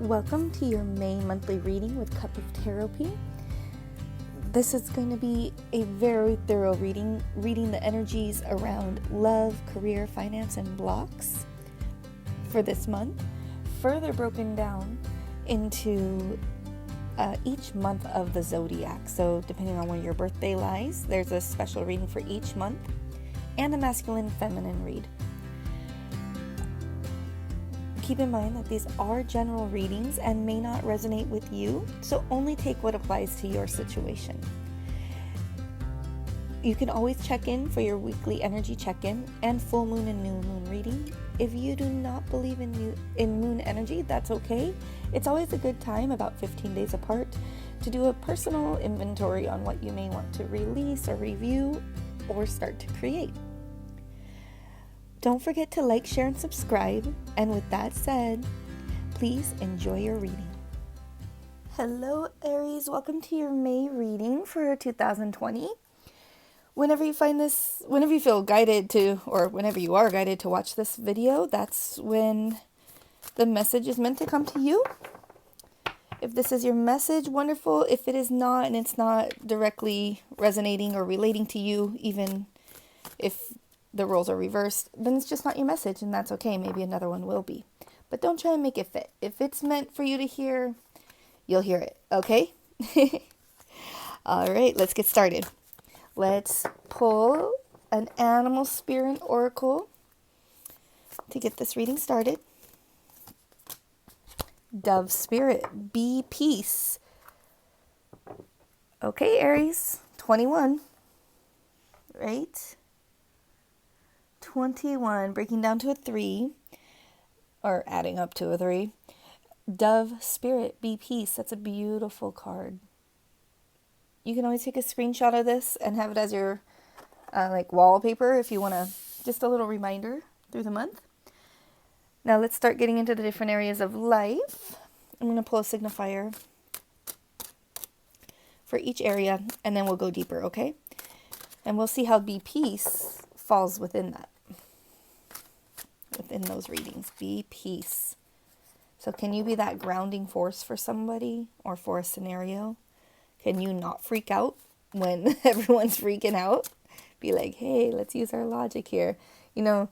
Welcome to your May monthly reading with Cup of Taropy. This is going to be a very thorough reading the energies around love, career, finance, and blocks for this month, further broken down into each month of the zodiac. So depending on where your birthday lies, there's a special reading for each month and a masculine feminine read. Keep in mind that these are general readings and may not resonate with you, so only take what applies to your situation. You can always check in for your weekly energy check-in and full moon and new moon reading. If you do not believe in moon energy, that's okay. It's always a good time, about 15 days apart, to do a personal inventory on what you may want to release or review or start to create. Don't forget to like, share, and subscribe. And with that said, please enjoy your reading. Hello, Aries. Welcome to your May reading for 2020. Whenever you feel guided to, or whenever you are guided to watch this video, that's when the message is meant to come to you. If this is your message, wonderful. If it is not, and it's not directly resonating or relating to you, even if the roles are reversed, then it's just not your message, and that's okay. Maybe another one will be. But don't try and make it fit. If it's meant for you to hear, you'll hear it, okay? All right, let's get started. Let's pull an animal spirit oracle to get this reading started. Dove spirit, be peace. Okay, Aries, 21, right? 21, breaking down to a 3, or adding up to a 3. Dove spirit, be peace. That's a beautiful card. You can always take a screenshot of this and have it as your wallpaper if you want to, just a little reminder through the month. Now let's start getting into the different areas of life. I'm going to pull a signifier for each area, and then we'll go deeper, okay? And we'll see how be peace falls within that. Within those readings, be peace. So can you be that grounding force for somebody or for a scenario? Can you not freak out when everyone's freaking out? Be like, hey, let's use our logic here. You know,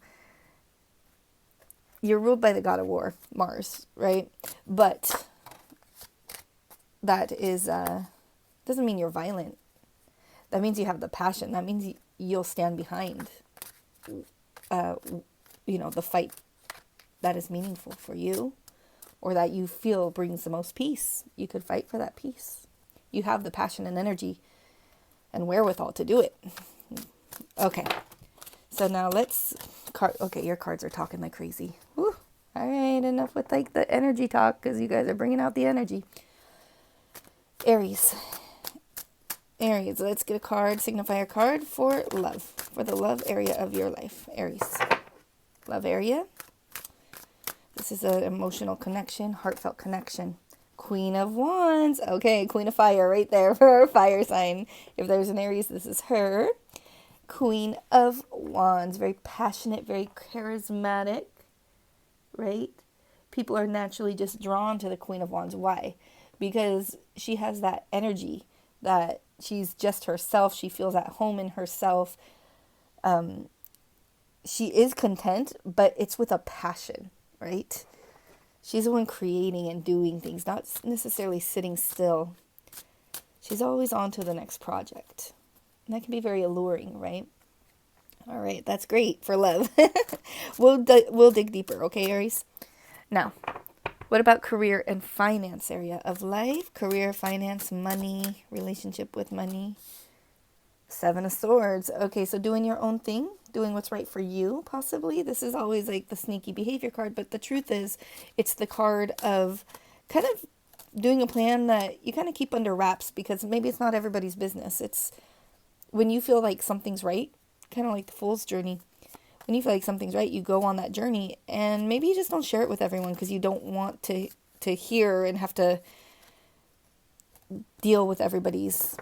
you're ruled by the god of war, Mars, right? But that is doesn't mean you're violent. That means you have the passion. That means you'll stand behind the fight that is meaningful for you, or that you feel brings the most peace. You could fight for that peace. You have the passion and energy and wherewithal to do it. Okay, so now okay, your cards are talking like crazy. Woo. All right, enough with the energy talk, because you guys are bringing out the energy. Aries, let's get a card, signifier card for love, for the love area of your life. Aries, love area. This is an emotional connection, heartfelt connection. Queen of Wands. Okay, Queen of Fire right there for our fire sign. If there's an Aries, this is her. Queen of Wands. Very passionate, very charismatic, right? People are naturally just drawn to the Queen of Wands. Why? Because she has that energy, that she's just herself. She feels at home in herself. She is content, but it's with a passion, right? She's the one creating and doing things, not necessarily sitting still. She's always on to the next project. And that can be very alluring, right? All right, that's great for love. We'll dig deeper, okay, Aries? Now, what about career and finance area of life? Career, finance, money, relationship with money. 7 of Swords. Okay, so doing your own thing, doing what's right for you, possibly. This is always like the sneaky behavior card, but the truth is, it's the card of kind of doing a plan that you kind of keep under wraps, because maybe it's not everybody's business. It's when you feel like something's right, kind of like the Fool's Journey. When you feel like something's right, you go on that journey, and maybe you just don't share it with everyone because you don't want to hear and have to deal with everybody's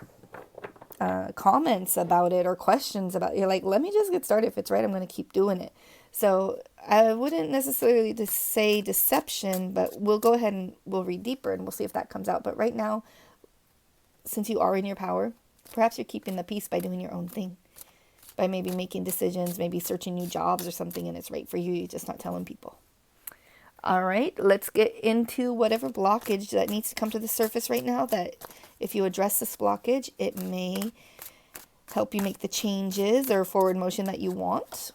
comments about it or questions about it. You're like, let me just get started. If it's right, I'm going to keep doing it. So I wouldn't necessarily just say deception, but we'll go ahead and we'll read deeper and we'll see if that comes out. But right now, since you are in your power, perhaps you're keeping the peace by doing your own thing, by maybe making decisions, maybe searching new jobs or something, and it's right for you. You're just not telling people. All right, let's get into whatever blockage that needs to come to the surface right now, that if you address this blockage, it may help you make the changes or forward motion that you want.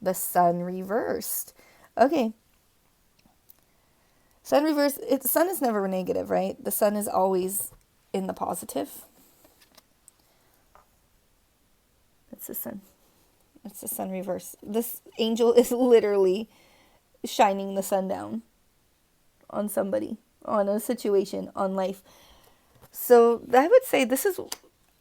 The Sun reversed. Okay. Sun reversed. The Sun is never negative, right? The Sun is always in the positive. It's the Sun. It's the Sun reverse. This angel is literally shining the sun down on somebody, on a situation, on life. So I would say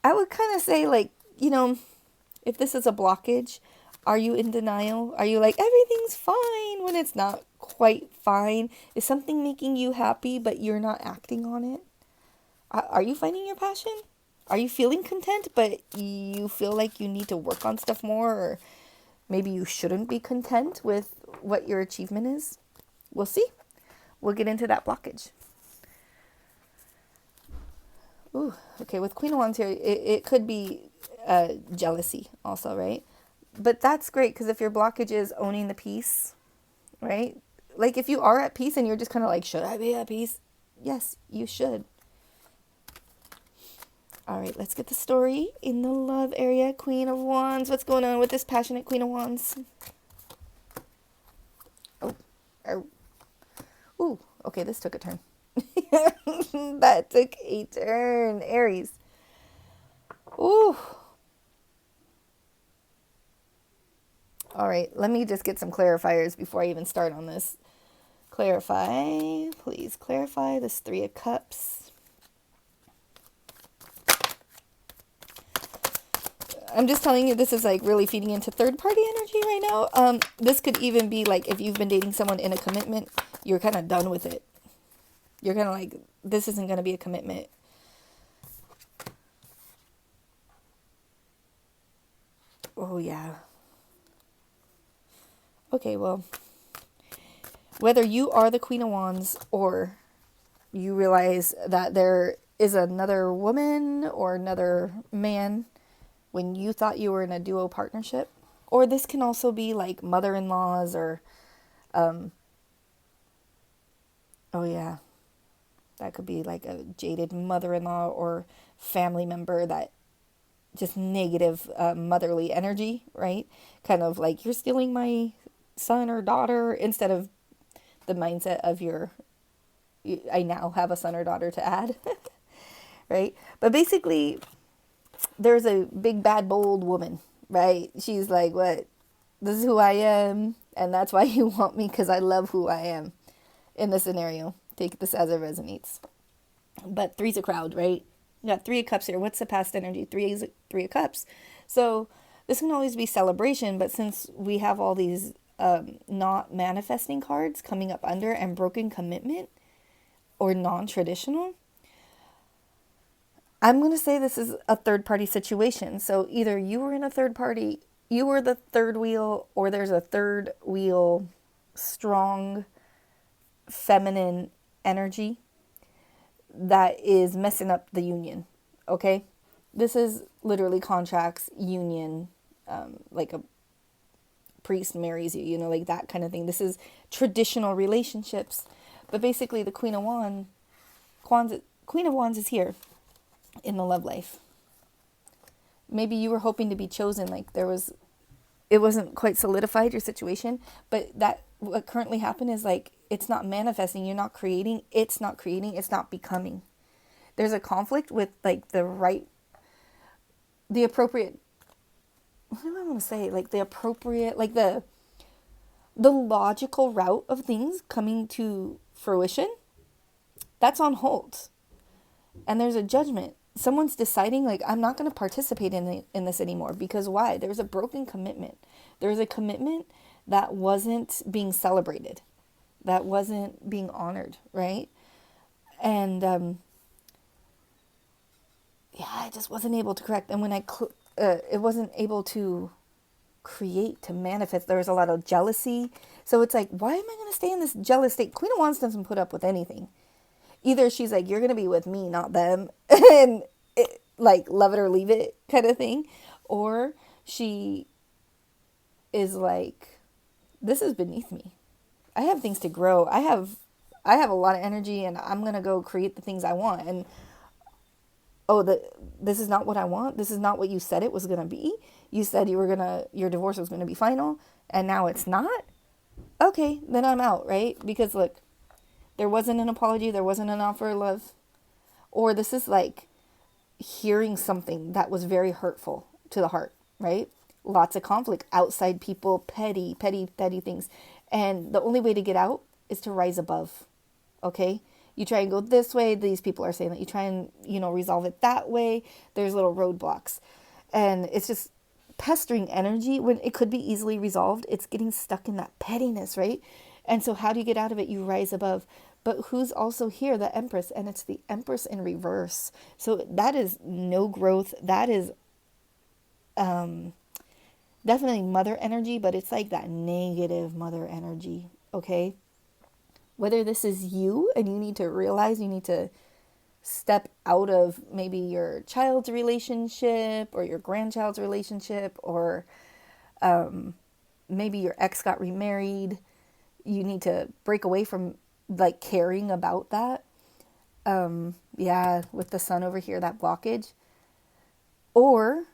I would kind of say, like, if this is a blockage, are you in denial? Are you like, everything's fine when it's not quite fine? Is something making you happy, but you're not acting on it? Are you finding your passion? Are you feeling content, but you feel like you need to work on stuff more? Or maybe you shouldn't be content with what your achievement is? We'll see. We'll get into that blockage. Ooh, okay, with Queen of Wands here, it could be jealousy also, right? But that's great, because if your blockage is owning the peace, right? Like, if you are at peace and you're just kind of like, should I be at peace? Yes, you should. All right, let's get the story in the love area. Queen of Wands. What's going on with this passionate Queen of Wands? Oh. Ooh, okay, this took a turn. That took a turn. Aries. Ooh. All right, let me just get some clarifiers before I even start on this. Clarify. Please clarify this Three of Cups. I'm just telling you, this is like really feeding into third party energy right now. This could even be like, if you've been dating someone in a commitment, you're kind of done with it. You're kind of like, this isn't going to be a commitment. Oh, yeah. Okay, well, whether you are the Queen of Wands or you realize that there is another woman or another man when you thought you were in a duo partnership, or this can also be like mother-in-laws or, oh yeah, that could be like a jaded mother-in-law or family member, that just negative motherly energy, right? Kind of like, you're stealing my son or daughter, instead of the mindset of I now have a son or daughter to add, right? But basically, there's a big, bad, bold woman, right? She's like, what? This is who I am, and that's why you want me, because I love who I am in this scenario. Take this as it resonates. But three's a crowd, right? You got Three of Cups here. What's the past energy? Three of Cups. So this can always be celebration, but since we have all these not manifesting cards coming up under, and broken commitment or non-traditional, I'm going to say this is a third party situation. So either you were in a third party, you were the third wheel, or there's a third wheel, strong feminine energy that is messing up the union. Okay? This is literally contracts, union, like a priest marries you, like that kind of thing. This is traditional relationships. But basically, the Queen of Wands is here in the love life. Maybe you were hoping to be chosen, like it wasn't quite solidified, your situation, but what currently happened is like, it's not manifesting, you're not creating, it's not becoming. There's a conflict with like the appropriate, what do I want to say? Like the appropriate, like the logical route of things coming to fruition, that's on hold. And there's a judgment. Someone's deciding, like, I'm not going to participate in this anymore. Because why? There's a broken commitment. There's a commitment that wasn't being celebrated, that wasn't being honored, right? And I just wasn't able to correct. And when it wasn't able to create, to manifest. There's a lot of jealousy. So it's like, why am I going to stay in this jealous state? Queen of Wands doesn't put up with anything. Either she's like, you're going to be with me, not them, and like, love it or leave it kind of thing. Or she is like, this is beneath me. I have things to grow. I have a lot of energy, and I'm going to go create the things I want. And this is not what I want. This is not what you said it was going to be. You said your divorce was going to be final, and now it's not. Okay, then I'm out, right? Because look, there wasn't an apology. There wasn't an offer of love. Or this is like hearing something that was very hurtful to the heart, right? Lots of conflict, outside people, petty things. And the only way to get out is to rise above, okay? You try and go this way, these people are saying that. You try and, resolve it that way, there's little roadblocks. And it's just pestering energy when it could be easily resolved. It's getting stuck in that pettiness, right? And so how do you get out of it? You rise above. But who's also here? The Empress, and it's the Empress in reverse. So that is no growth. That is definitely mother energy, but it's like that negative mother energy, okay? Whether this is you and you need to realize you need to step out of maybe your child's relationship or your grandchild's relationship, or maybe your ex got remarried. You need to break away from like caring about that. With the sun over here, that blockage. Or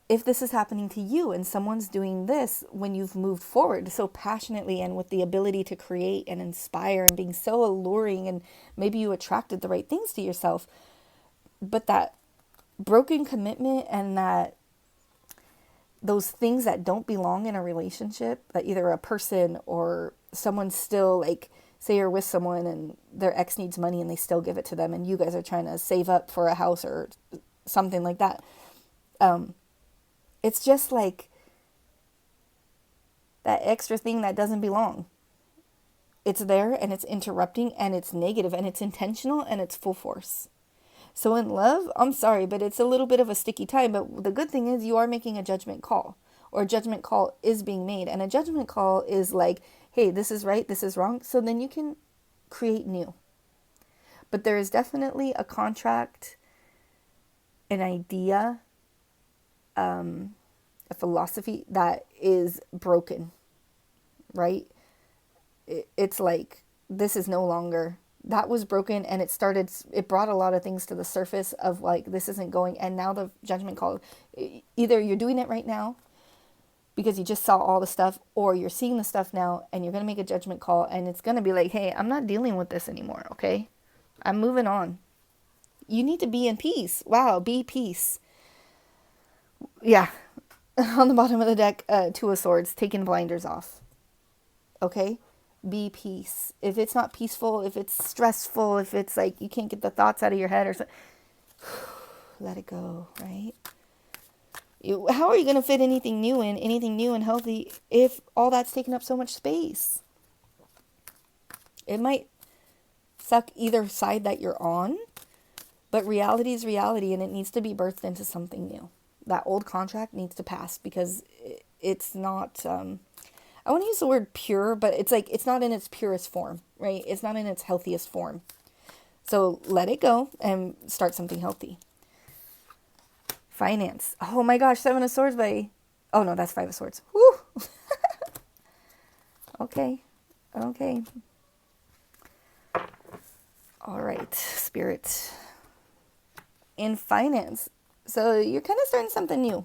if this is happening to you and someone's doing this when you've moved forward so passionately and with the ability to create and inspire and being so alluring, and maybe you attracted the right things to yourself, but that broken commitment and that those things that don't belong in a relationship, that either a person or someone still, like, say you're with someone and their ex needs money and they still give it to them, and you guys are trying to save up for a house or something like that. It's just like that extra thing that doesn't belong. It's there and it's interrupting and it's negative and it's intentional and it's full force. So in love, I'm sorry, but it's a little bit of a sticky time. But the good thing is you are making a judgment call, or a judgment call is being made. And a judgment call is like, hey, this is right, this is wrong. So then you can create new. But there is definitely a contract, an idea, a philosophy that is broken, right? It's like, this is no longer, that was broken, and it brought a lot of things to the surface of like, this isn't going. And now the judgment call, either you're doing it right now because you just saw all the stuff, or you're seeing the stuff now and you're going to make a judgment call, and it's going to be like, hey, I'm not dealing with this anymore, okay? I'm moving on. You need to be in peace. Wow, be peace. Yeah. On the bottom of the deck, Two of Swords, taking blinders off. Okay? Be peace. If it's not peaceful, if it's stressful, if it's like you can't get the thoughts out of your head or something, let it go, right? How are you going to fit anything new and healthy if all that's taking up so much space? It might suck either side that you're on, but reality is reality, and it needs to be birthed into something new. That old contract needs to pass, because it's not, I want to use the word pure, but it's like, it's not in its purest form, right? It's not in its healthiest form. So let it go and start something healthy. Finance. Oh my gosh, Seven of Swords oh no, that's Five of Swords. Woo! Okay. All right, Spirit. In finance. So you're kind of starting something new.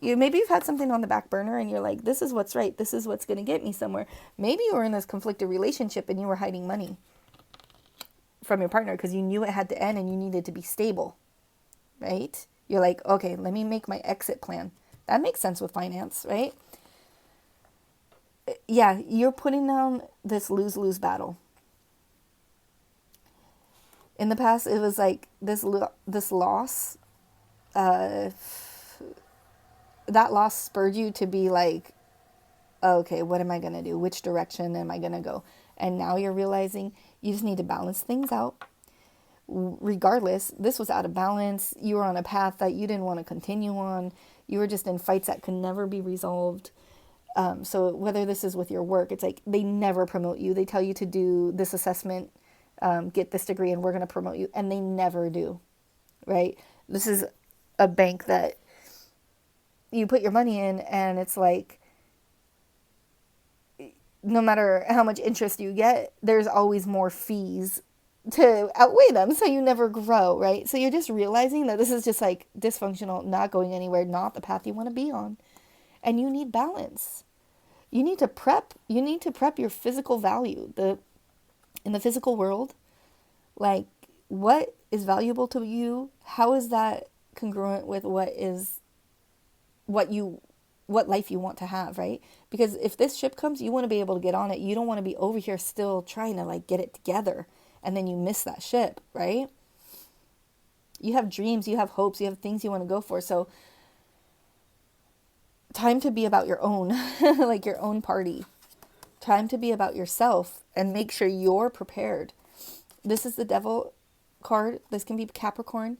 Maybe you've had something on the back burner and you're like, this is what's right. This is what's going to get me somewhere. Maybe you were in this conflicted relationship and you were hiding money from your partner because you knew it had to end and you needed to be stable, right? You're like, okay, let me make my exit plan. That makes sense with finance, right? Yeah, you're putting down this lose-lose battle. In the past, it was like this loss, that loss spurred you to be like, okay, what am I going to do? Which direction am I going to go? And now you're realizing you just need to balance things out. regardless, this was out of balance. You were on a path that you didn't want to continue on. You were just in fights that could never be resolved. So whether this is with your work, it's like they never promote you. They tell you to do this assessment, get this degree, and we're going to promote you. And they never do, right? This is a bank that you put your money in, and it's like, no matter how much interest you get, there's always more fees to outweigh them. So you never grow, right? So you're just realizing that this is just like dysfunctional, not going anywhere, not the path you want to be on. And you need balance. You need to prep your physical value. In the physical world, like, what is valuable to you? How is that congruent with what life you want to have, right? Because if this ship comes, you want to be able to get on it. You don't want to be over here still trying to like get it together, and then you miss that ship, right? You have dreams, you have hopes, you have things you want to go for. So time to be about your own, like your own party. Time to be about yourself and make sure you're prepared. This is the Devil card. This can be Capricorn,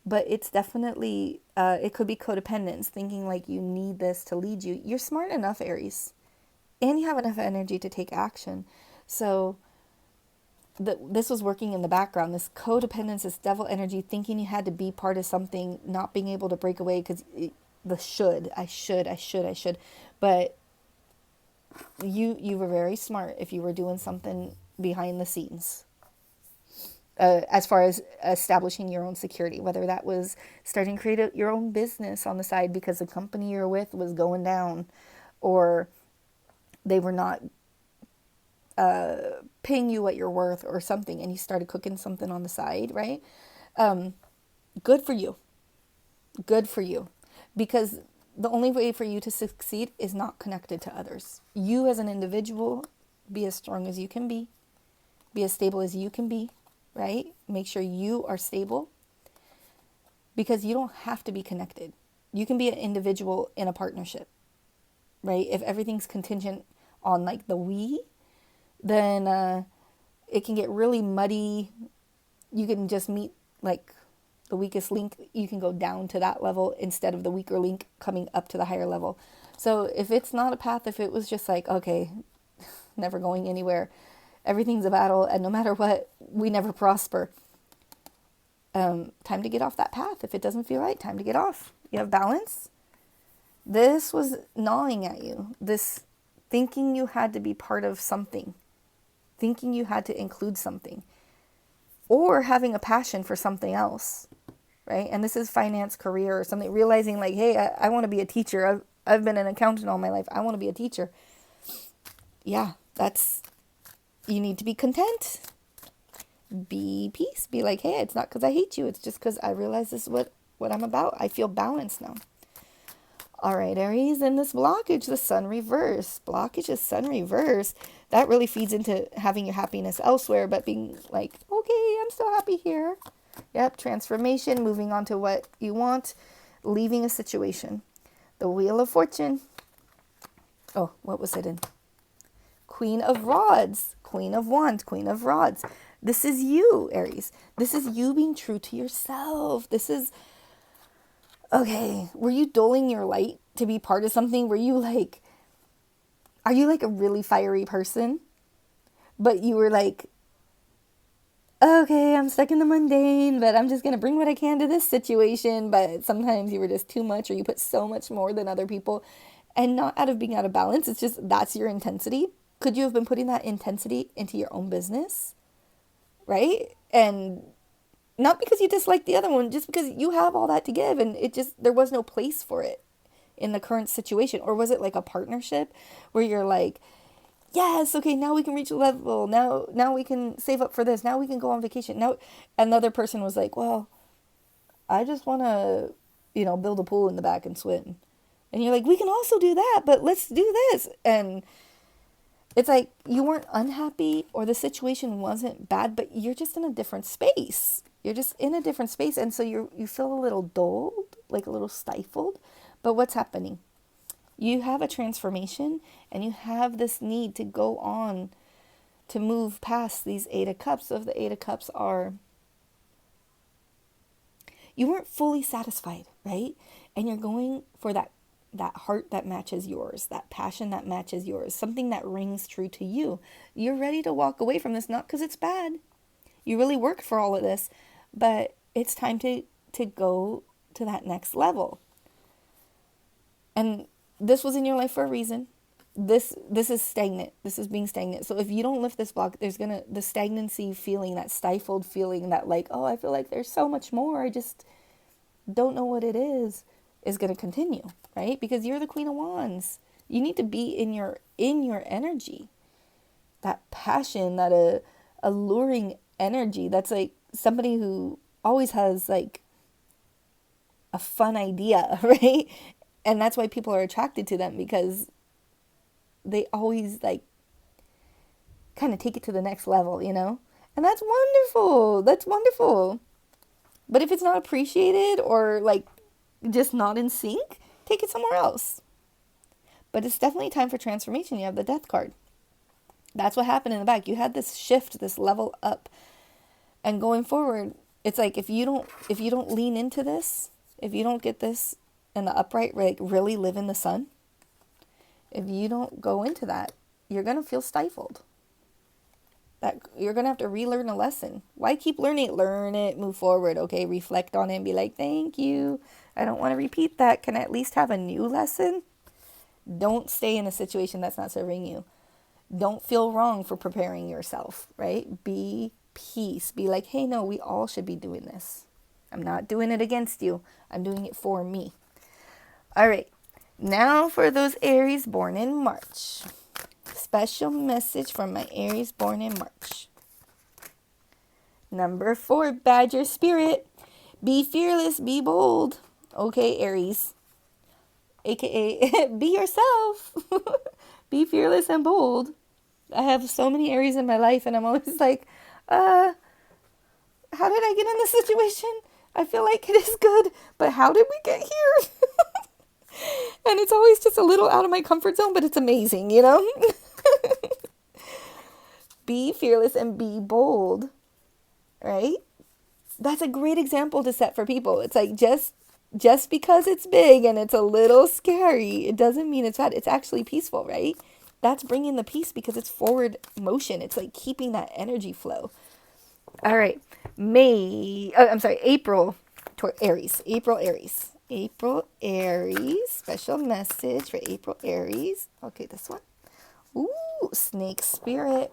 but it's definitely, it could be codependence, thinking like you need this to lead you. You're smart enough, Aries, and you have enough energy to take action. So this was working in the background. This codependence, this devil energy, thinking you had to be part of something, not being able to break away because I should. But you were very smart if you were doing something behind the scenes. As far as establishing your own security, whether that was starting to create your own business on the side because the company you're with was going down, or they were not paying you what you're worth or something, and you started cooking something on the side, right? Good for you. Good for you. Because the only way for you to succeed is not connected to others. You as an individual, be as strong as you can be as stable as you can be, right? Make sure you are stable, because you don't have to be connected. You can be an individual in a partnership, right? If everything's contingent on like the we, then it can get really muddy. You can just meet like the weakest link. You can go down to that level instead of the weaker link coming up to the higher level. So if it's not a path, if it was just like, okay, never going anywhere, everything's a battle, and no matter what, we never prosper. Time to get off that path. If it doesn't feel right, time to get off. You have balance. This was gnawing at you. This thinking you had to be part of something. Thinking you had to include something. Or having a passion for something else, right? And this is finance, career, or something. Realizing like, hey, I want to be a teacher. I've been an accountant all my life. I want to be a teacher. Yeah, you need to be content. Be peace. Be like, hey, it's not because I hate you. It's just because I realize this is what I'm about. I feel balanced now. All right, Aries, and this blockage, the sun reverse. Blockage is sun reverse. That really feeds into having your happiness elsewhere, but being like, okay, I'm still happy here. Yep, transformation, moving on to what you want, leaving a situation. The Wheel of Fortune. Oh, what was it in? Queen of Rods, Queen of Wands, Queen of Rods. This is you, Aries. This is you being true to yourself. This is, okay, were you dulling your light to be part of something? Are you like a really fiery person? But you were like, okay, I'm stuck in the mundane, but I'm just going to bring what I can to this situation. But sometimes you were just too much, or you put so much more than other people, and not out of being out of balance. It's just, that's your intensity. Could you have been putting that intensity into your own business? Right? And not because you dislike the other one, just because you have all that to give, and there was no place for it in the current situation. Or was it like a partnership where you're like, yes, okay, now we can reach a level. Now we can save up for this. Now we can go on vacation. Now another person was like, well, I just want to, build a pool in the back and swim. And you're like, we can also do that, but let's do this. And it's like you weren't unhappy or the situation wasn't bad, but you're just in a different space. You're just in a different space. And so you feel a little dulled, like a little stifled. But what's happening? You have a transformation, and you have this need to go on to move past these Eight of Cups. So if the Eight of Cups are you weren't fully satisfied, right? And you're going for that heart that matches yours, that passion that matches yours, something that rings true to you. You're ready to walk away from this, not because it's bad. You really worked for all of this, but it's time to go to that next level. And this was in your life for a reason. This is stagnant. This is being stagnant. So if you don't lift this block, there's the stagnancy feeling, that stifled feeling, that like, oh, I feel like there's so much more, I just don't know what it is going to continue, right? Because you're the Queen of Wands. You need to be in your energy. That passion, that alluring energy. That's like somebody who always has like a fun idea, right? And that's why people are attracted to them, because they always like kind of take it to the next level, you know? And that's wonderful. That's wonderful. But if it's not appreciated or like just not in sync, take it somewhere else. But it's definitely time for transformation. You have the Death card. That's what happened in the back. You had this shift, this level up. And going forward, it's like if you don't lean into this, if you don't get this in the upright, like really live in the sun, if you don't go into that, you're going to feel stifled. That you're going to have to relearn a lesson. Why keep learning? Learn it, move forward, okay? Reflect on it and be like, thank you. I don't want to repeat that. Can I at least have a new lesson? Don't stay in a situation that's not serving you. Don't feel wrong for preparing yourself, right? Be peace. Be like, hey, no, we all should be doing this. I'm not doing it against you. I'm doing it for me. All right. Now for those Aries born in March. Special message from my Aries born in March. Number 4, Badger Spirit. Be fearless, be bold. Okay, Aries. AKA, be yourself. Be fearless and bold. I have so many Aries in my life, and I'm always like, how did I get in this situation? I feel like it is good, but how did we get here? And it's always just a little out of my comfort zone, but it's amazing, you know? Be fearless and be bold, right? That's a great example to set for people. It's like just because it's big and it's a little scary, it doesn't mean it's bad. It's actually peaceful, right? That's bringing the peace because it's forward motion. It's like keeping that energy flow. All right. April, Aries. April Aries. Special message for April Aries. Okay, this one. Ooh, Snake Spirit.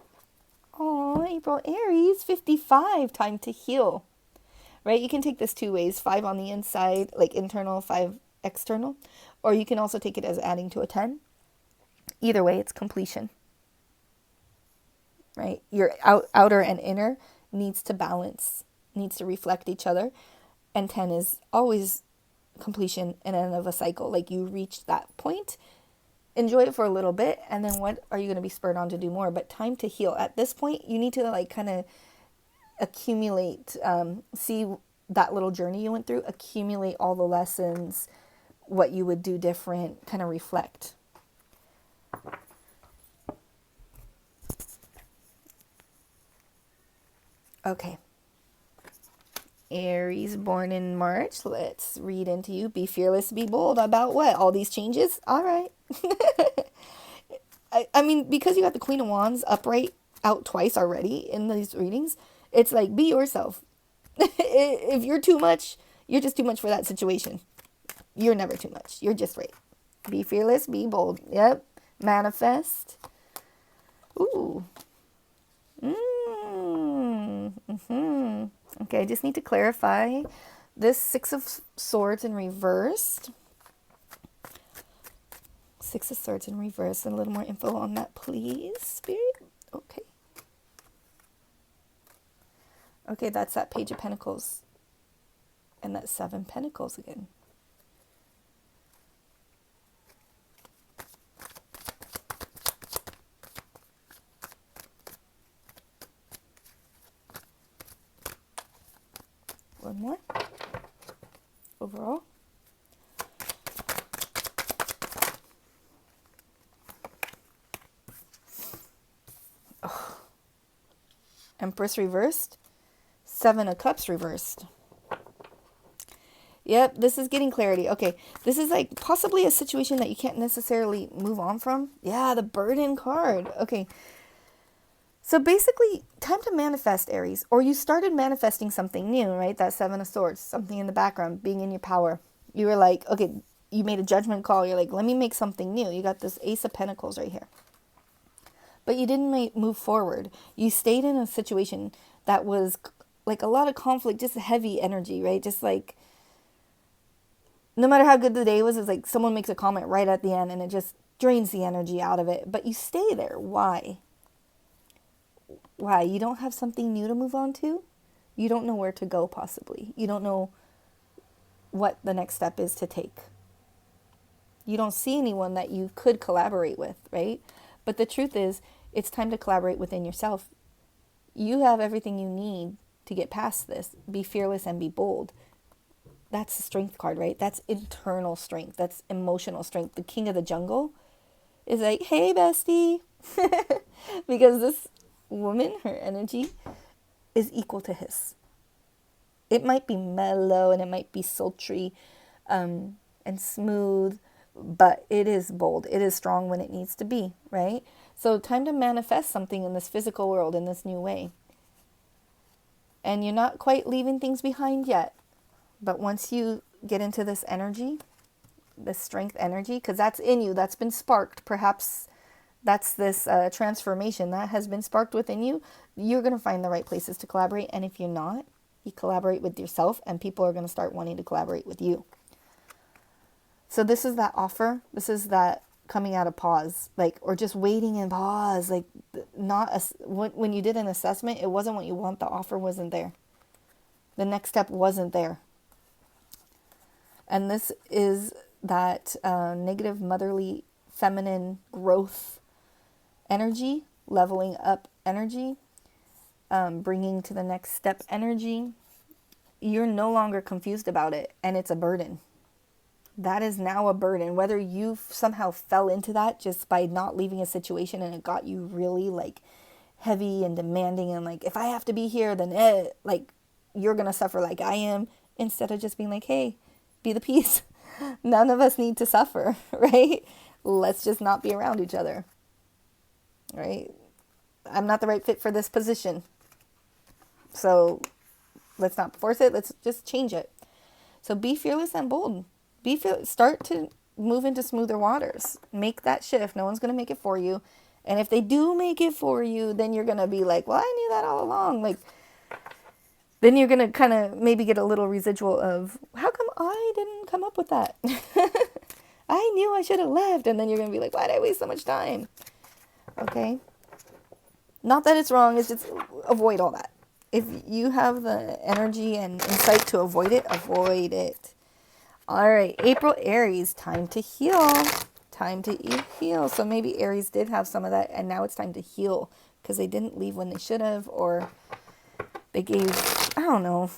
Oh, April Aries, 55, time to heal. Right? You can take this two ways. 5 on the inside, like internal, 5 external. Or you can also take it as adding to a 10. Either way, it's completion. Right? Your outer and inner needs to balance, needs to reflect each other. And 10 is always completion and end of a cycle. Like you reach that point, enjoy it for a little bit, and then what are you going to be spurred on to do more? But time to heal. At this point, you need to like kind of accumulate, see that little journey you went through, accumulate all the lessons, what you would do different, kind of reflect. Okay. Aries born in March. Let's read into you. Be fearless, be bold. About what? All these changes? All right. I mean, because you got the Queen of Wands upright out twice already in these readings, it's like, be yourself. If you're too much, you're just too much for that situation. You're never too much. You're just right. Be fearless, be bold. Yep. Manifest. Ooh. Okay, I just need to clarify this 6 of Swords in reversed. 6 of Swords in reverse, and a little more info on that, please, Spirit. Okay. Okay, that's that Page of Pentacles. And that 7 Pentacles again. One more. Overall. Oh. Empress reversed. 7 of Cups reversed. Yep, this is getting clarity. Okay, this is like possibly a situation that you can't necessarily move on from. Yeah, the burden card. Okay, so basically, time to manifest, Aries. Or you started manifesting something new, right? That Seven of Swords, something in the background, being in your power. You were like, okay, you made a judgment call. You're like, let me make something new. You got this Ace of Pentacles right here. But you didn't move forward. You stayed in a situation that was like a lot of conflict, just heavy energy, right? Just like, no matter how good the day was, it's like someone makes a comment right at the end and it just drains the energy out of it. But you stay there. Why? Why? You don't have something new to move on to? You don't know where to go, possibly. You don't know what the next step is to take. You don't see anyone that you could collaborate with, right? But the truth is, it's time to collaborate within yourself. You have everything you need to get past this. Be fearless and be bold. That's the strength card, right? That's internal strength. That's emotional strength. The king of the jungle is like, hey, bestie. Because this woman, her energy is equal to his. It might be mellow and it might be sultry and smooth, but it is bold. It is strong when it needs to be, right? So time to manifest something in this physical world in this new way. And you're not quite leaving things behind yet. But once you get into this energy, this strength energy, because that's in you, that's been sparked, perhaps that's this transformation that has been sparked within you, you're going to find the right places to collaborate. And if you're not, you collaborate with yourself and people are going to start wanting to collaborate with you. So this is that offer. This is that coming out of pause, like, or just waiting in pause, like not when you did an assessment, it wasn't what you want. The offer wasn't there. The next step wasn't there. And this is that negative motherly feminine growth energy, leveling up energy, bringing to the next step energy. You're no longer confused about it, and it's a burden. That is now a burden. Whether you somehow fell into that just by not leaving a situation and it got you really like heavy and demanding and like, if I have to be here, then like you're going to suffer like I am, instead of just being like, hey, be the peace. None of us need to suffer, right? Let's just not be around each other, right? I'm not the right fit for this position. So let's not force it. Let's just change it. So be fearless and bold. Start to move into smoother waters. Make that shift. No one's going to make it for you. And if they do make it for you, then you're going to be like, well, I knew that all along. Like, then you're going to kind of maybe get a little residual of, how come I didn't come up with that? I knew I should have left. And then you're going to be like, why did I waste so much time? Okay. Not that it's wrong. It's just avoid all that. If you have the energy and insight to avoid it, avoid it. All right. April, Aries, time to heal. Time to heal. So maybe Aries did have some of that and now it's time to heal because they didn't leave when they should have, or they gave, I don't know,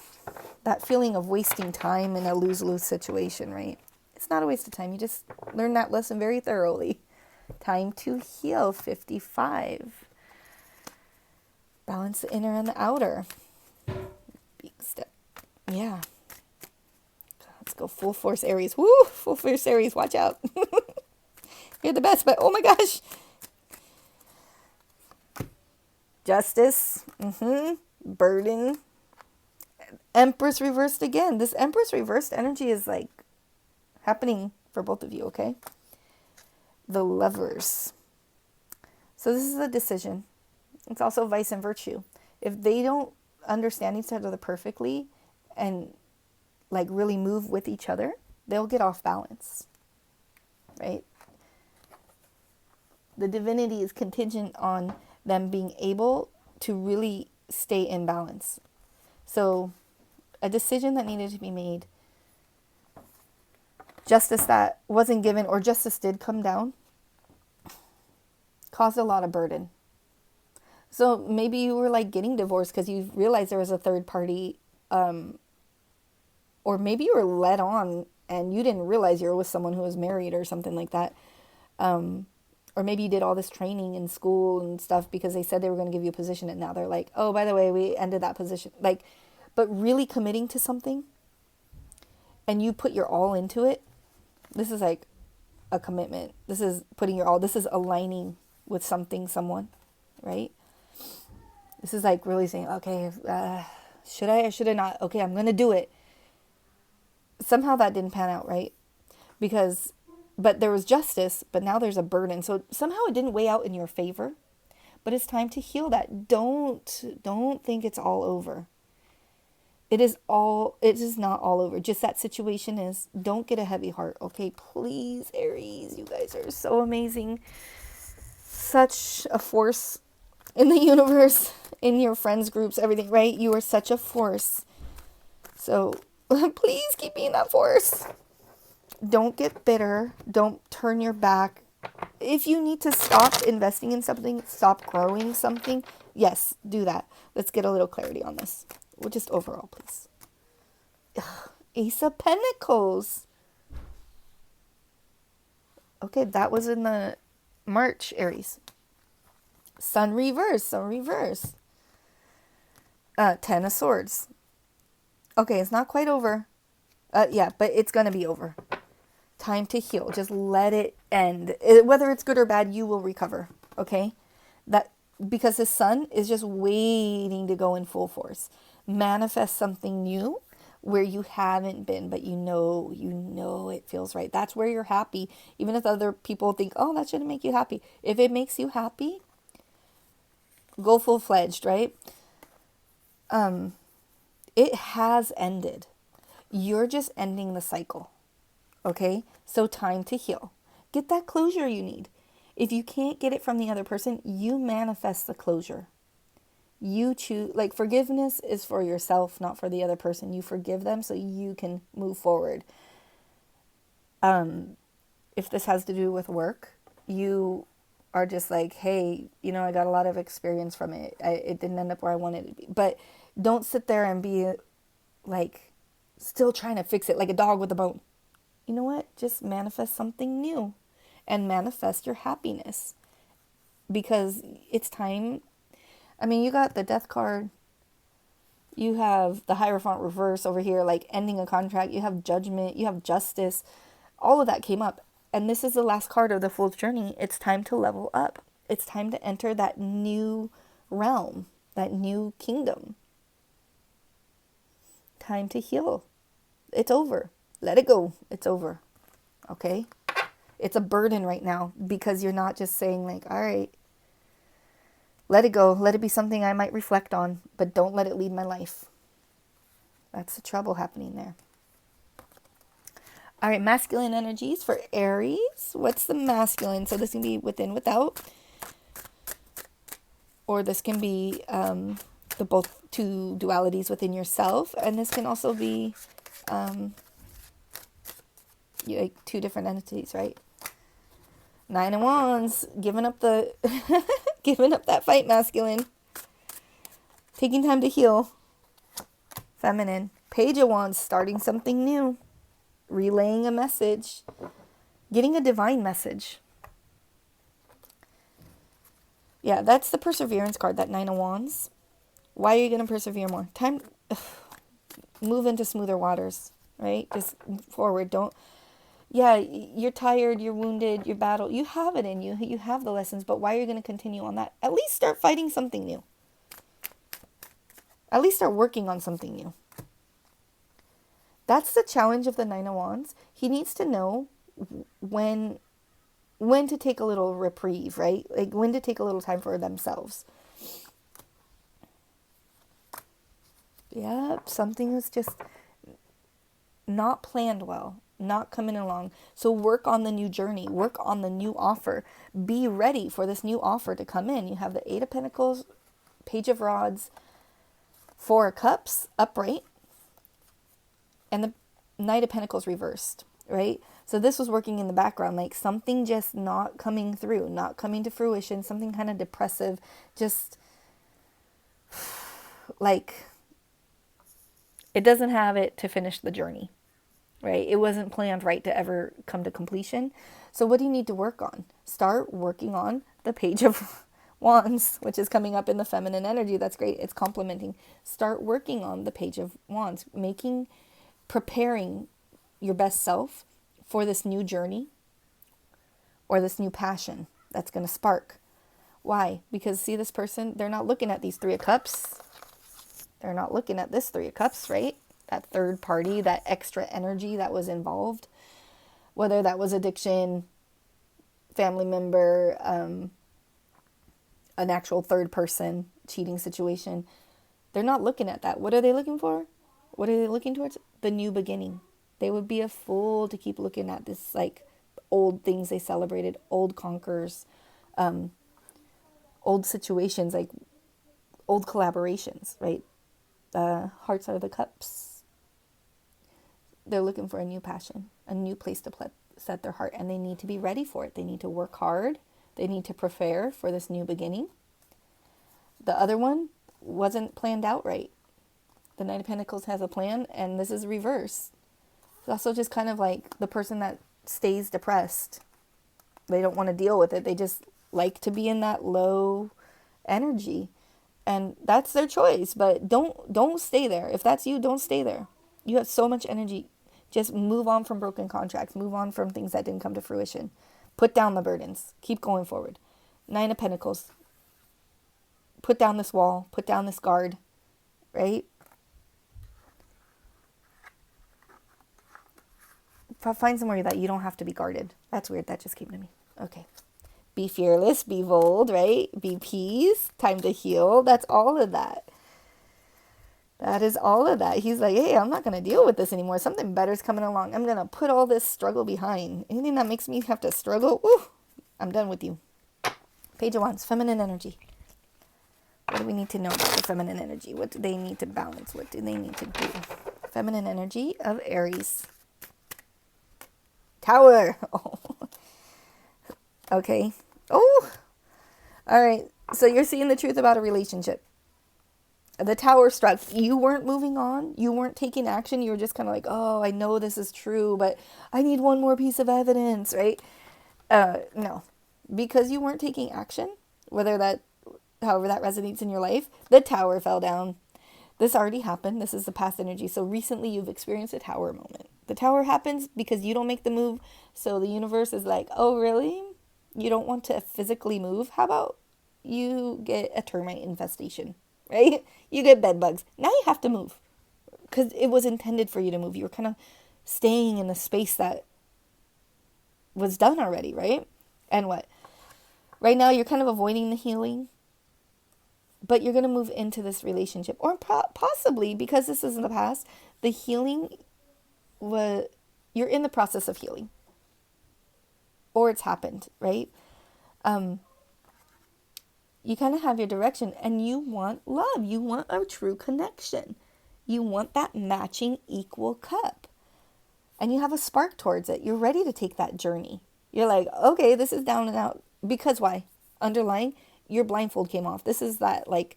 that feeling of wasting time in a lose-lose situation, right? It's not a waste of time. You just learn that lesson very thoroughly. Time to heal, 55. Balance the inner and the outer. Big step. Yeah. Let's go full force Aries. Woo! Full force Aries. Watch out. You're the best, but oh my gosh. Justice. Burden. Empress reversed again. This Empress reversed energy is like happening for both of you, okay? The Lovers. So this is a decision. It's also vice and virtue. If they don't understand each other perfectly and like really move with each other, they'll get off balance, right? The divinity is contingent on them being able to really stay in balance. So a decision that needed to be made, justice that wasn't given, or justice did come down, caused a lot of burden. So maybe you were like getting divorced because you realized there was a third party, or maybe you were led on and you didn't realize you were with someone who was married or something like that. Or maybe you did all this training in school and stuff because they said they were going to give you a position and now they're like, oh, by the way, we ended that position. Like, but really committing to something and you put your all into it, this is like a commitment. This is putting your all. This is aligning with something, someone, right? This is like really saying, okay, should I or should I not? Okay, I'm going to do it. Somehow that didn't pan out, right? But there was justice, but now there's a burden. So somehow it didn't weigh out in your favor, but it's time to heal that. Don't think it's all over. It is not all over. Just that situation is, don't get a heavy heart. Okay, please, Aries, you guys are so amazing. Such a force in the universe, in your friends groups, everything, right? You are such a force. So please keep being that force. Don't get bitter. Don't turn your back. If you need to stop investing in something, stop growing something, yes, do that. Let's get a little clarity on this. Well, just overall, please. Ugh, Ace of Pentacles. Okay, that was in the March, Aries. Sun reverse. Ten of Swords. Okay, it's not quite over. Yeah, but it's going to be over. Time to heal. Just let it end. Whether it's good or bad, you will recover. Okay? Because the sun is just waiting to go in full force. Manifest something new where you haven't been, but you know it feels right. That's where you're happy. Even if other people think, oh, that shouldn't make you happy. If it makes you happy, go full-fledged, right? It has ended. You're just ending the cycle. Okay? So time to heal. Get that closure you need. If you can't get it from the other person, you manifest the closure. You choose, like, forgiveness is for yourself, not for the other person. You forgive them so you can move forward. If this has to do with work, you are just like, hey, I got a lot of experience from it. It didn't end up where I wanted it to be. But don't sit there and be like still trying to fix it like a dog with a bone. You know what? Just manifest something new and manifest your happiness, because it's time. I mean, you got the Death card. You have the Hierophant reverse over here, like ending a contract. You have Judgment. You have Justice. All of that came up. And this is the last card of the Fool's Journey. It's time to level up. It's time to enter that new realm, that new kingdom. Time to heal. It's over. Let it go. It's over. Okay? It's a burden right now because you're not just saying like, all right, let it go. Let it be something I might reflect on, but don't let it lead my life. That's the trouble happening there. All right, masculine energies for Aries. What's the masculine? So this can be within, without. Or this can be the both two dualities within yourself. And this can also be like two different entities, right? 9 of Wands, giving up giving up that fight, masculine. Taking time to heal, feminine. Page of Wands, starting something new. Relaying a message. Getting a divine message. Yeah, that's the perseverance card, that 9 of Wands. Why are you going to persevere more? Time, move into smoother waters, right? Just forward. Yeah, you're tired, you're wounded, you're battled. You have it in you. You have the lessons, but why are you going to continue on that? At least start fighting something new. At least start working on something new. That's the challenge of the 9 of Wands. He needs to know when to take a little reprieve, right? Like when to take a little time for themselves. Yep, something was just not planned well, not coming along. So work on the new journey, work on the new offer. Be ready for this new offer to come in. You have the 8 of Pentacles, Page of Rods, 4 of Cups, upright, and the Knight of Pentacles reversed, right? So this was working in the background, like something just not coming through, not coming to fruition, something kind of depressive, just like it doesn't have it to finish the journey, right? It wasn't planned right to ever come to completion. So what do you need to work on? Start working on the Page of Wands, which is coming up in the feminine energy. That's great. It's complementing. Start working on the Page of Wands, preparing your best self for this new journey or this new passion that's going to spark. Why? Because see this person, they're not looking at these 3 of Cups. They're not looking at this 3 of Cups, right? That third party, that extra energy that was involved. Whether that was addiction, family member, an actual third person, cheating situation. They're not looking at that. What are they looking for? What are they looking towards? The new beginning. They would be a fool to keep looking at this like old things they celebrated, old conquers, old situations, like old collaborations, right? Hearts are the cups. They're looking for a new passion, a new place to set their heart, and they need to be ready for it. They need to work hard. They need to prepare for this new beginning. The other one wasn't planned out right. The Knight of Pentacles has a plan, and this is reverse. It's also just kind of like the person that stays depressed. They don't want to deal with it. They just like to be in that low energy. And that's their choice, but don't stay there. If that's you, don't stay there. You have so much energy. Just move on from broken contracts. Move on from things that didn't come to fruition. Put down the burdens. Keep going forward. 9 of Pentacles. Put down this wall. Put down this guard. Right? Find somewhere that you don't have to be guarded. That's weird. That just came to me. Okay. Be fearless. Be bold, right? Be peace. Time to heal. That's all of that. That is all of that. He's like, hey, I'm not going to deal with this anymore. Something better's coming along. I'm going to put all this struggle behind. Anything that makes me have to struggle, ooh, I'm done with you. Page of Wands, feminine energy. What do we need to know about the feminine energy? What do they need to balance? What do they need to do? Feminine energy of Aries. Tower. Oh. Okay. Oh. All right. So you're seeing the truth about a relationship. The Tower struck. You weren't moving on. You weren't taking action. You were just kind of like, oh, I know this is true, but I need one more piece of evidence, right? No. Because you weren't taking action, however that resonates in your life, the Tower fell down. This already happened. This is the past energy. So recently you've experienced a Tower moment. The Tower happens because you don't make the move. So the universe is like, oh, really? You don't want to physically move? How about you get a termite infestation, right? You get bed bugs. Now you have to move because it was intended for you to move. You were kind of staying in the space that was done already, right? And what? Right now you're kind of avoiding the healing, but you're going to move into this relationship, or possibly, because this is in the past, the healing you're in the process of healing, or it's happened, right? You kind of have your direction, and you want love. You want a true connection. You want that matching equal cup, and you have a spark towards it. You're ready to take that journey. You're like, okay, this is down and out. Because why? Underlying, your blindfold came off. This is that, like,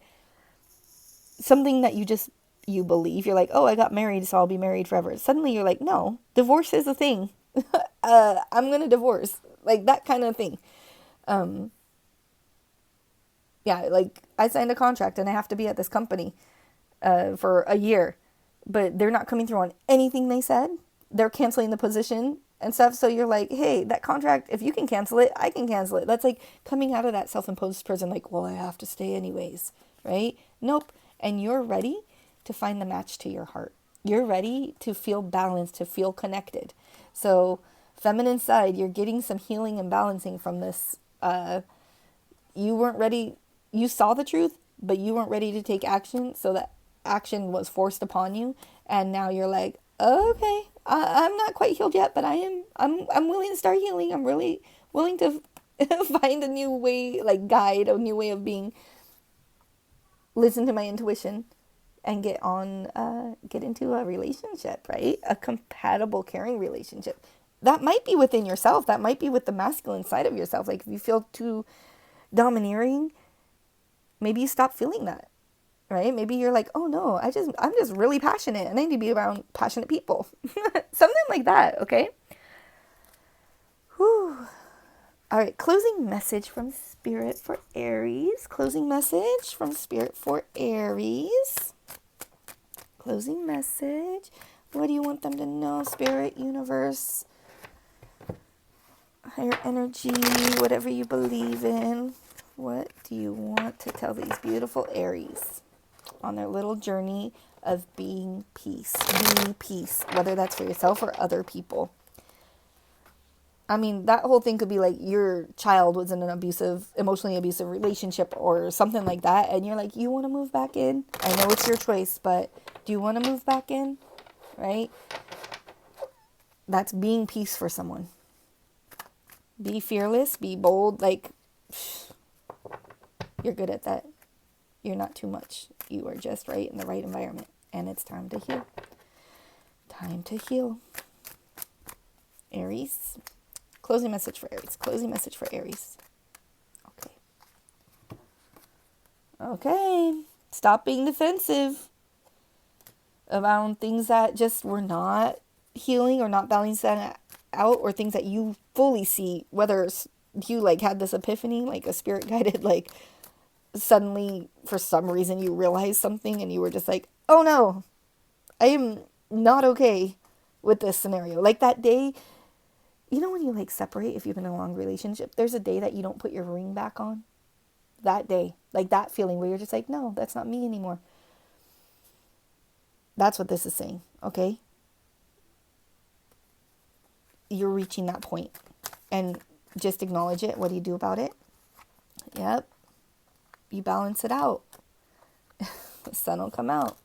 something that you believe. You're like, oh, I got married, so I'll be married forever. Suddenly you're like, no, divorce is a thing. I'm going to divorce. Like, that kind of thing. Yeah, like, I signed a contract and I have to be at this company for a year. But they're not coming through on anything they said. They're canceling the position and stuff. So you're like, hey, that contract, if you can cancel it, I can cancel it. That's like coming out of that self-imposed prison, like, well, I have to stay anyways, right? Nope. And you're ready to find the match to your heart. You're ready to feel balanced, to feel connected. So feminine side, you're getting some healing and balancing from this. You weren't ready. You saw the truth, but you weren't ready to take action. So that action was forced upon you. And now you're like, okay, I'm not quite healed yet, but I'm willing to start healing. I'm really willing to find a new way, like guide, a new way of being, listen to my intuition, and get into a relationship, right? A compatible, caring relationship. That might be within yourself. That might be with the masculine side of yourself. Like if you feel too domineering, maybe you stop feeling that. Right? Maybe you're like, oh no, I'm just really passionate and I need to be around passionate people. Something like that, okay? Whew. All right, closing message from Spirit for Aries. Closing message from Spirit for Aries. Closing message What do you want them to know? Spirit, universe, higher energy, whatever you believe in. What do you want to tell these beautiful Aries on their little journey of being peace? Be peace, whether that's for yourself or other people. I mean, that whole thing could be like your child was in an emotionally abusive relationship or something like that. And you're like, you want to move back in? I know it's your choice, but do you want to move back in? Right? That's being peace for someone. Be fearless, be bold. Like, you're good at that. You're not too much. You are just right in the right environment. And it's time to heal. Time to heal. Aries. Closing message for Aries. Closing message for Aries. Okay. Okay. Stop being defensive around things that just were not healing or not balancing out, or things that you fully see, whether you like had this epiphany, like a spirit guided, like suddenly for some reason you realized something and you were just like, oh no, I am not okay with this scenario. Like that day, you know, when you like separate, if you've been in a long relationship, there's a day that you don't put your ring back on. That day, like that feeling where you're just like, no, that's not me anymore. That's what this is saying, okay? You're reaching that point, and just acknowledge it. What do you do about it? Yep. You balance it out. The sun will come out.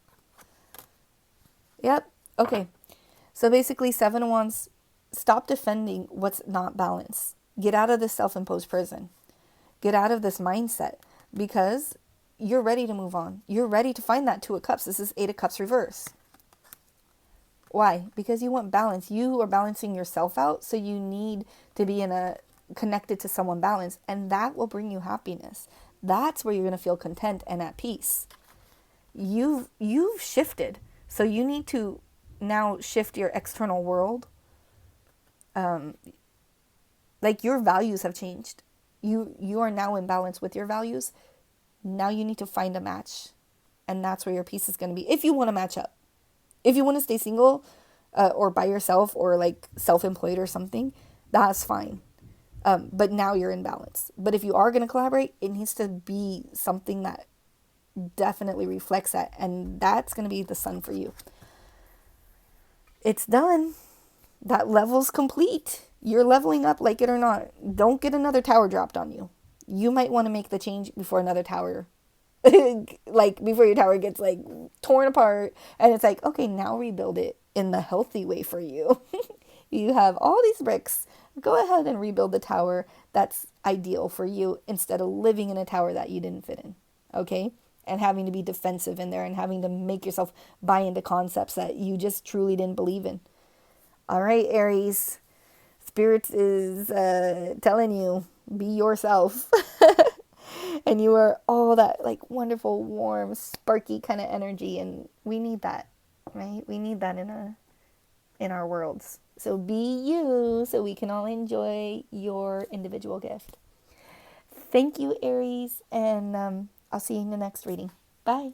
Yep. Okay. So basically, 7 of Wands, stop defending what's not balanced. Get out of this self-imposed prison. Get out of this mindset, because you're ready to move on. You're ready to find that 2 of Cups. This is 8 of Cups reverse. Why? Because you want balance. You are balancing yourself out, so you need to be connected to someone balanced, and that will bring you happiness. That's where you're going to feel content and at peace. You've shifted, so you need to now shift your external world. Like your values have changed. You are now in balance with your values. Now you need to find a match, and that's where your peace is going to be. If you want to match up. If you want to stay single or by yourself or like self-employed or something, that's fine. But now you're in balance. But if you are going to collaborate, it needs to be something that definitely reflects that. And that's going to be the sun for you. It's done. That level's complete. You're leveling up, like it or not. Don't get another tower dropped on you. You might want to make the change before another tower like before your tower gets like torn apart, and it's like, okay, now rebuild it in the healthy way for you. You have all these bricks, go ahead and rebuild the tower that's ideal for you, instead of living in a tower that you didn't fit in. Okay, and having to be defensive in there and having to make yourself buy into concepts that you just truly didn't believe in. All right, Aries, Spirit is telling you, be yourself. And you are all that like wonderful, warm, sparky kind of energy, and we need that, right? We need that in our worlds. So be you, so we can all enjoy your individual gift. Thank you, Aries, and I'll see you in the next reading. Bye.